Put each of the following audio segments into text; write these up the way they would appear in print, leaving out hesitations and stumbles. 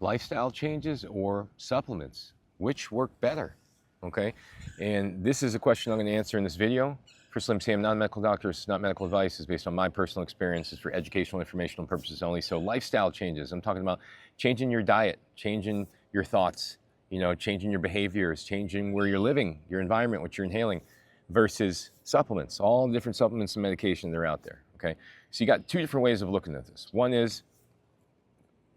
lifestyle changes or supplements? Which work better? Okay, and this is a question I'm going to answer in this video. First, let me say I'm not a medical doctor. It's not medical advice. It's based on my personal experiences for educational, informational purposes only. So lifestyle changes, I'm talking about changing your diet, changing your thoughts, changing your behaviors, changing where you're living, your environment, what you're inhaling, versus supplements, all the different supplements and medication that are out there, okay? So you got two different ways of looking at this. One is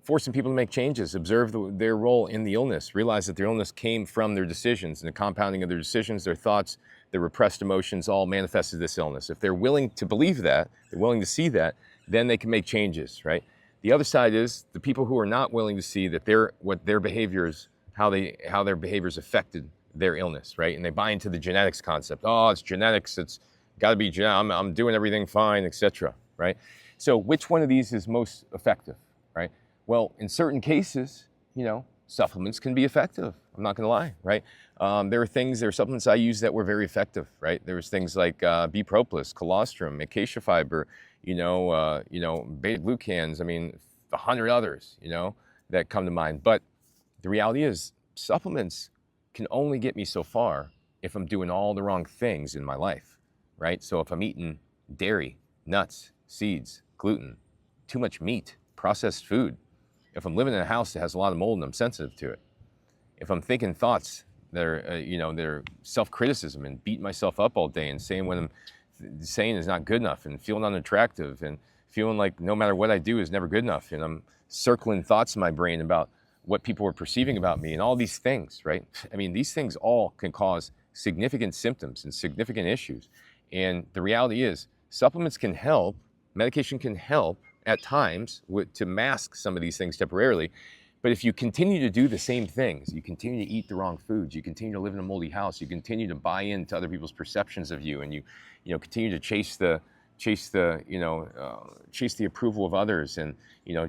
forcing people to make changes, observe their role in the illness, realize that their illness came from their decisions, and the compounding of their decisions, their thoughts, their repressed emotions all manifested this illness. If they're willing to believe that, they're willing to see that, then they can make changes, right? The other side is the people who are not willing to see that what their behaviors, how their behaviors affected their illness, right? And they buy into the genetics concept. Oh, it's genetics. It's got to be genetic. I'm doing everything fine, etc. Right? So, which one of these is most effective, right? Well, in certain cases, supplements can be effective. I'm not going to lie, right? There are supplements I use that were very effective, right? There was things like B-propolis, colostrum, acacia fiber, beta-glucans. I mean, 100 others, that come to mind. But the reality is, supplements can only get me so far if I'm doing all the wrong things in my life, right? So if I'm eating dairy, nuts, seeds, gluten, too much meat, processed food, if I'm living in a house that has a lot of mold and I'm sensitive to it, if I'm thinking thoughts that are, they're self-criticism and beating myself up all day and saying what I'm saying is not good enough and feeling unattractive and feeling like no matter what I do is never good enough, and I'm circling thoughts in my brain about what people are perceiving about me and all these things, right? I mean, these things all can cause significant symptoms and significant issues. And the reality is, supplements can help, medication can help at times to mask some of these things temporarily. But if you continue to do the same things, you continue to eat the wrong foods, you continue to live in a moldy house, you continue to buy into other people's perceptions of you, and you continue to chase the approval of others, and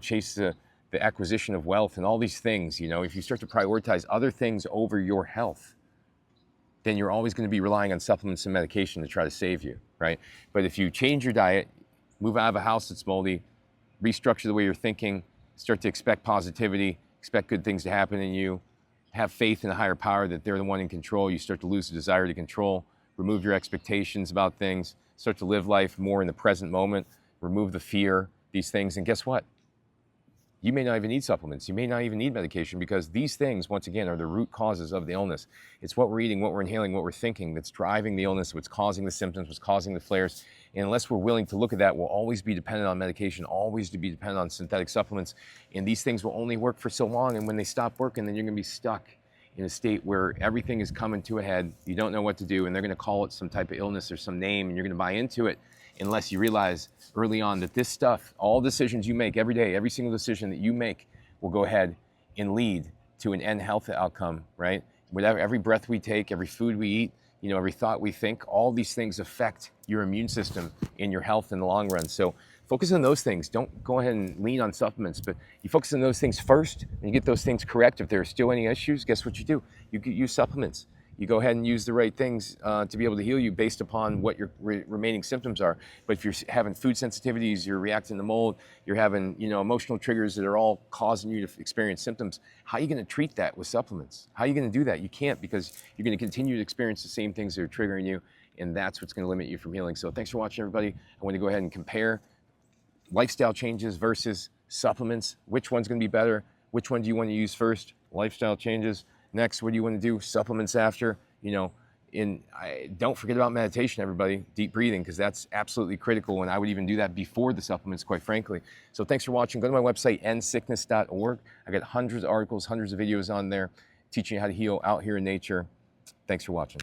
chase the acquisition of wealth and all these things, if you start to prioritize other things over your health, then you're always going to be relying on supplements and medication to try to save you, right? But if you change your diet, move out of a house that's moldy, restructure the way you're thinking, start to expect positivity, expect good things to happen in you, have faith in a higher power that they're the one in control, you start to lose the desire to control, remove your expectations about things, start to live life more in the present moment, remove the fear, these things, and guess what? You may not even need supplements. You may not even need medication, because these things, once again, are the root causes of the illness. It's what we're eating, what we're inhaling, what we're thinking that's driving the illness, what's causing the symptoms, what's causing the flares. And unless we're willing to look at that, we'll always be dependent on medication, always to be dependent on synthetic supplements. And these things will only work for so long. And when they stop working, then you're going to be stuck in a state where everything is coming to a head. You don't know what to do, and they're going to call it some type of illness or some name, and you're going to buy into it, unless you realize early on that this stuff, all decisions you make every day, every single decision that you make will go ahead and lead to an end health outcome, right? Whatever, every breath we take, every food we eat, every thought we think, all these things affect your immune system and your health in the long run. So focus on those things. Don't go ahead and lean on supplements, but you focus on those things first, and you get those things correct. If there are still any issues, guess what you do? You use supplements. You go ahead and use the right things to be able to heal you based upon what your remaining symptoms are. But if you're having food sensitivities, you're reacting to mold, you're having emotional triggers that are all causing you to experience symptoms, how are you going to treat that with supplements? How are you going to do that? You can't, because you're going to continue to experience the same things that are triggering you, and that's what's going to limit you from healing. So thanks for watching, everybody. I want to go ahead and compare lifestyle changes versus supplements. Which one's going to be better? Which one do you want to use first? Lifestyle changes. Next, what do you want to do? Supplements after, don't forget about meditation, everybody. Deep breathing, because that's absolutely critical. And I would even do that before the supplements, quite frankly. So thanks for watching. Go to my website, endsickness.org. I got hundreds of articles, hundreds of videos on there teaching you how to heal out here in nature. Thanks for watching.